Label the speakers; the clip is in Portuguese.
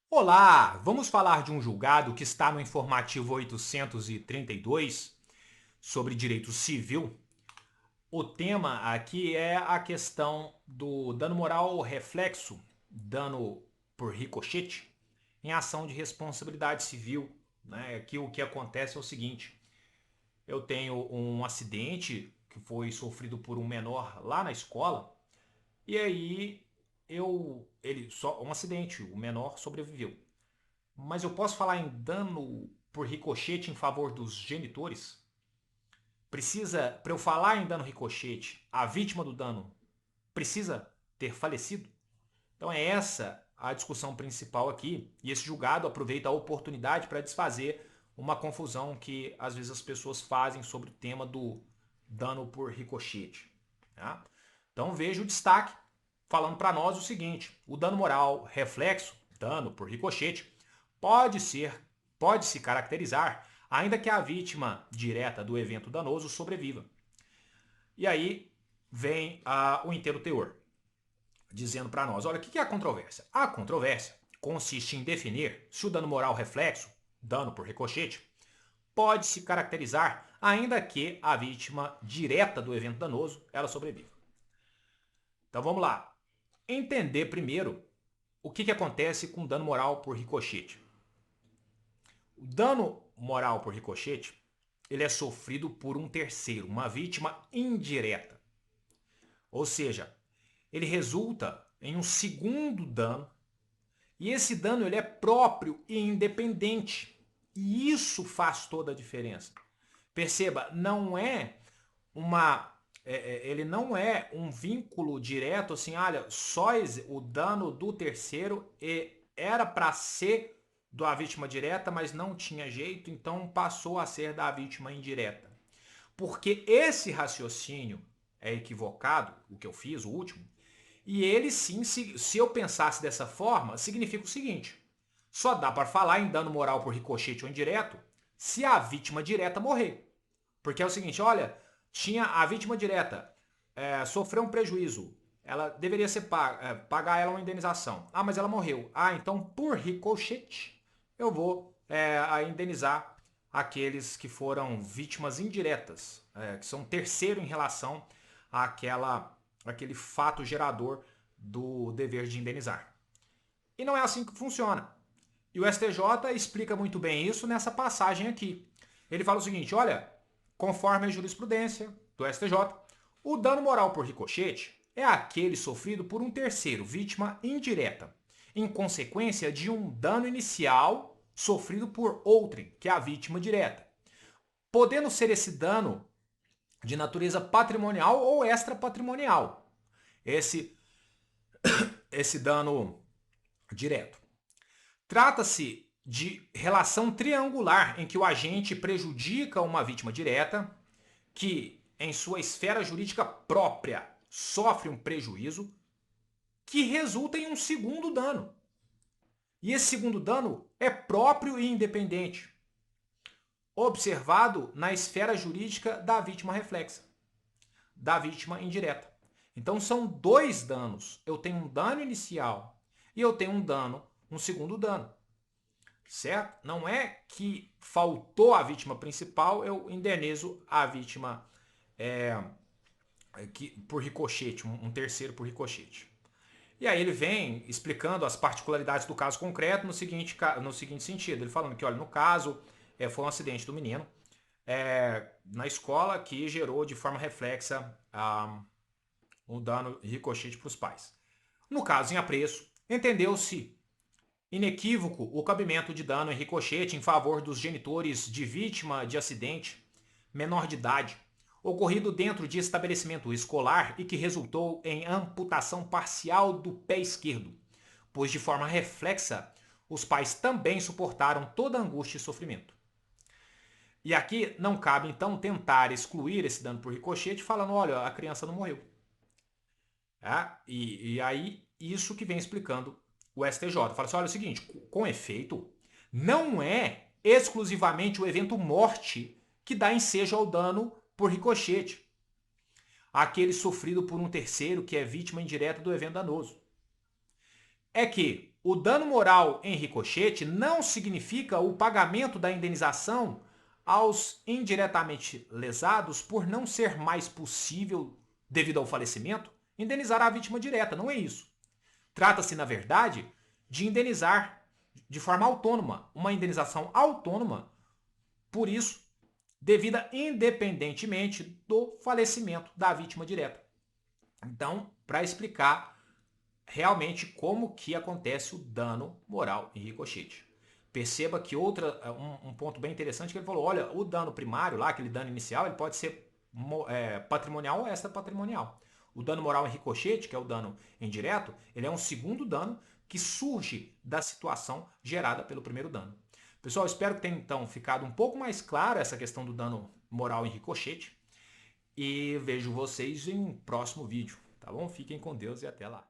Speaker 1: Olá, vamos falar de um julgado que está no informativo 832 sobre direito civil. O tema aqui é a questão do dano moral reflexo, dano por ricochete, em ação de responsabilidade civil. Né? Aqui o que acontece é o seguinte: eu tenho um acidente que foi sofrido por um menor lá na escola, e aí ele só um acidente, o menor sobreviveu. Mas eu posso falar em dano por ricochete em favor dos genitores? Precisa, para eu falar em dano ricochete, a vítima do dano precisa ter falecido? Então é essa a discussão principal aqui. E esse julgado aproveita a oportunidade para desfazer uma confusão que às vezes as pessoas fazem sobre o tema do dano por ricochete. Tá? Então veja o destaque falando para nós o seguinte: o dano moral reflexo, dano por ricochete, pode ser, pode se caracterizar ainda que a vítima direta do evento danoso sobreviva. E aí vem o inteiro teor, dizendo para nós: olha, o que é a controvérsia? A controvérsia consiste em definir se o dano moral reflexo, dano por ricochete, pode se caracterizar ainda que a vítima direta do evento danoso ela sobreviva. Então vamos lá. Entender primeiro o que acontece com dano moral por ricochete. O dano moral por ricochete ele é sofrido por um terceiro, uma vítima indireta. Ou seja, ele resulta em um segundo dano e esse dano ele é próprio e independente. E isso faz toda a diferença. Perceba, não é uma ele não é um vínculo direto assim, olha, só o dano do terceiro era para ser da vítima direta, mas não tinha jeito, então passou a ser da vítima indireta. Porque esse raciocínio é equivocado, o que eu fiz, o último, e ele sim, se eu pensasse dessa forma, significa o seguinte: só dá para falar em dano moral por ricochete ou indireto se a vítima direta morrer. Porque é o seguinte, olha, tinha a vítima direta, sofreu um prejuízo, ela deveria ser pagar ela uma indenização. Ah, mas ela morreu. Ah, então por ricochete eu vou indenizar aqueles que foram vítimas indiretas, que são terceiro em relação àquele fato gerador do dever de indenizar. E não é assim que funciona. E o STJ explica muito bem isso nessa passagem aqui. Ele fala o seguinte: olha, conforme a jurisprudência do STJ, o dano moral por ricochete é aquele sofrido por um terceiro, vítima indireta, em consequência de um dano inicial sofrido por outrem, que é a vítima direta, podendo ser esse dano de natureza patrimonial ou extrapatrimonial. Esse, esse dano direto. Trata-se de relação triangular em que o agente prejudica uma vítima direta, que, em sua esfera jurídica própria, sofre um prejuízo, que resulta em um segundo dano. E esse segundo dano é próprio e independente, observado na esfera jurídica da vítima reflexa, da vítima indireta. Então são dois danos. Eu tenho um dano inicial e eu tenho um segundo dano. Certo? Não é que faltou a vítima principal, eu indenizo a vítima é, por ricochete, um terceiro por ricochete. E aí ele vem explicando as particularidades do caso concreto no seguinte sentido. Ele falando que, olha, no caso, foi um acidente do menino na escola que gerou de forma reflexa um dano ricochete para os pais. No caso em apreço, entendeu-se inequívoco o cabimento de dano em ricochete em favor dos genitores de vítima de acidente menor de idade, ocorrido dentro de estabelecimento escolar e que resultou em amputação parcial do pé esquerdo, pois de forma reflexa os pais também suportaram toda a angústia e sofrimento. E aqui não cabe então tentar excluir esse dano por ricochete falando, olha, a criança não morreu. E aí isso que vem explicando o STJ. Fala assim, olha, é o seguinte, com efeito, não é exclusivamente o evento morte que dá ensejo ao dano por ricochete. Aquele sofrido por um terceiro que é vítima indireta do evento danoso. É que o dano moral em ricochete não significa o pagamento da indenização aos indiretamente lesados por não ser mais possível, devido ao falecimento, indenizar a vítima direta. Não é isso. Trata-se, na verdade, de indenizar de forma autônoma, uma indenização autônoma, por isso, devida independentemente do falecimento da vítima direta. Então, para explicar realmente como que acontece o dano moral em ricochete. Perceba que um ponto bem interessante que ele falou, olha, o dano primário lá, aquele dano inicial, ele pode ser patrimonial ou extrapatrimonial. O dano moral em ricochete, que é o dano indireto, ele é um segundo dano que surge da situação gerada pelo primeiro dano. Pessoal, espero que tenha então ficado um pouco mais claro essa questão do dano moral em ricochete e vejo vocês em um próximo vídeo, tá bom? Fiquem com Deus e até lá.